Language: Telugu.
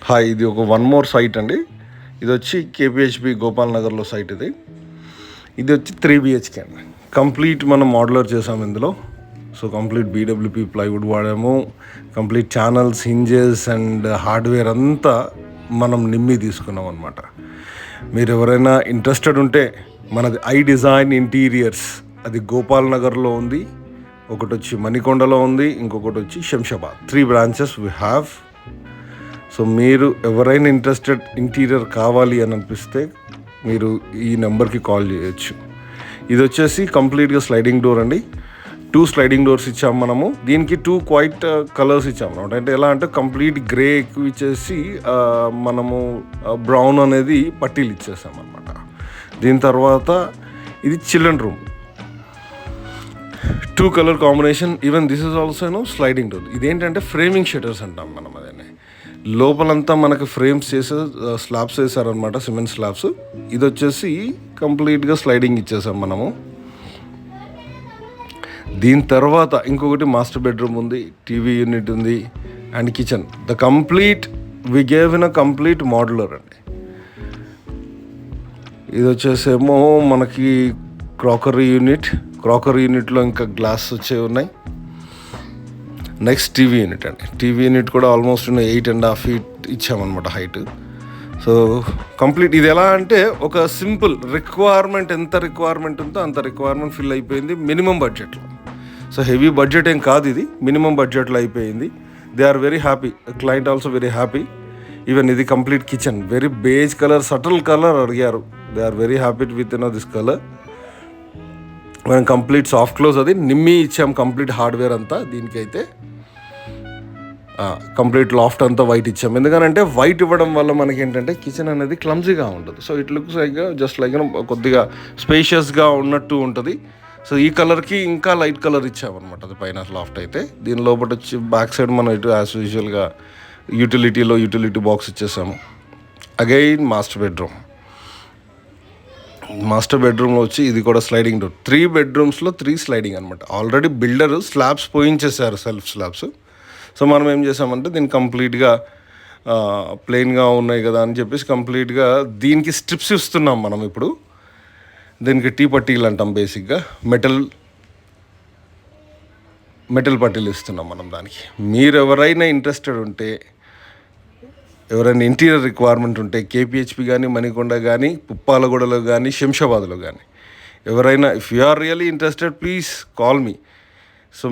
హాయ్, ఇది ఒక వన్ మోర్ సైట్ అండి. ఇది వచ్చి కేపీహెచ్బి గోపాల్ నగర్లో సైట్. ఇది వచ్చి 3 BHK అండి. కంప్లీట్ మనం మోడ్యులర్ చేసాము ఇందులో. సో కంప్లీట్ BWP ప్లైవుడ్ వాడాము. Complete channels, hinges and hardware అంతా మనం నిమ్మి తీసుకున్నాం అనమాట. మీరు ఎవరైనా ఇంట్రెస్టెడ్ ఉంటే మనది ఐ డిజైన్ ఇంటీరియర్స్, అది గోపాల్ నగర్లో ఉంది, ఒకటి వచ్చి మణికొండలో ఉంది, ఇంకొకటి వచ్చి Shamshabad. 3 branches we have. So మీరు ఎవరైనా ఇంట్రెస్టెడ్ ఇంటీరియర్ కావాలి అని అనిపిస్తే మీరు ఈ నెంబర్కి కాల్ చేయొచ్చు. ఇది వచ్చేసి కంప్లీట్గా స్లైడింగ్ డోర్ అండి. 2 స్లైడింగ్ డోర్స్ ఇచ్చాము మనము. దీనికి 2 క్వైట్ కలర్స్ ఇచ్చాము అనమాట. అంటే ఎలా అంటే కంప్లీట్ గ్రే ఎక్కువ ఇచ్చేసి మనము బ్రౌన్ అనేది పట్టీలు ఇచ్చేసాం అనమాట. దీని తర్వాత ఇది children room, 2 colour combination. Even this is also sliding door. ఇదేంటంటే ఫ్రేమింగ్ షట్టర్స్ అంటాం మనం. అదే లోపలంతా మనకి ఫ్రేమ్స్ చేసే స్లాబ్స్ వేసారనమాట, సిమెంట్ స్లాబ్స్. ఇది వచ్చేసి కంప్లీట్గా స్లైడింగ్ ఇచ్చేసాం మనము. దీని తర్వాత ఇంకొకటి మాస్టర్ బెడ్రూమ్ ఉంది, టీవీ యూనిట్ ఉంది and kitchen. The complete we gave in a complete modular అండి. ఇది వచ్చేసేమో మనకి క్రాకరీ యూనిట్లో ఇంకా గ్లాస్ వచ్చేవి ఉన్నాయి. నెక్స్ట్ టీవీ యూనిట్ అండి. టీవీ యూనిట్ కూడా ఆల్మోస్ట్ 8.5 feet ఇచ్చామన్నమాట హైట్. సో కంప్లీట్ ఇది ఎలా అంటే ఒక సింపుల్ రిక్వైర్మెంట్, ఎంత రిక్వైర్మెంట్ ఉందో అంత రిక్వైర్మెంట్ ఫిల్ అయిపోయింది మినిమం బడ్జెట్లో. సో హెవీ బడ్జెట్ ఏం కాదు, ఇది మినిమం బడ్జెట్లో అయిపోయింది. They are very happy, client also very happy. Even ఇది complete kitchen, very beige colour, subtle colour అడిగారు. They are very happy with this colour. మనం కంప్లీట్ సాఫ్ట్ క్లోజ్ అది నిమ్మి ఇచ్చాం, కంప్లీట్ హార్డ్వేర్ అంతా. దీనికైతే కంప్లీట్ లాఫ్ట్ అంతా వైట్ ఇచ్చాం. ఎందుకంటే వైట్ ఇవ్వడం వల్ల మనకి ఏంటంటే కిచెన్ అనేది క్లమ్జీగా ఉండదు. So it looks like just like కొద్దిగా స్పేషియస్గా ఉన్నట్టు ఉంటుంది. సో ఈ కలర్కి ఇంకా లైట్ కలర్ ఇచ్చామన్నమాట అది పైన లాఫ్ట్ అయితే. దీని లోపల వచ్చి బ్యాక్ సైడ్ మనం ఇటు యాజ్ యూజువల్గా యూటిలిటీ బాక్స్ ఇచ్చేసాము. అగైన్ మాస్టర్ బెడ్రూమ్లో వచ్చి ఇది కూడా స్లైడింగ్ డోర్. 3 bedrooms 3 స్లైడింగ్ అనమాట. ఆల్రెడీ బిల్డర్ స్లాబ్స్ పోయించేసారు, సెల్ఫ్ స్లాబ్స్. సో మనం ఏం చేసామంటే దీన్ని కంప్లీట్గా ప్లెయిన్గా ఉన్నాయి కదా అని చెప్పేసి కంప్లీట్గా దీనికి స్ట్రిప్స్ ఇస్తున్నాం మనం ఇప్పుడు. దీనికి టీ పట్టీలు అంటాం బేసిక్గా, మెటల్ పట్టీలు ఇస్తున్నాం మనం దానికి. మీరు ఎవరైనా ఇంట్రెస్టెడ్ ఉంటే, ఎవరైనా ఇంటీరియర్ రిక్వైర్మెంట్ ఉంటే కేపీహెచ్బి కానీ, మణికొండ కానీ, పుప్పాలగూడలో కానీ, శంషాబాద్లో కానీ ఎవరైనా, if you are really interested please call me. So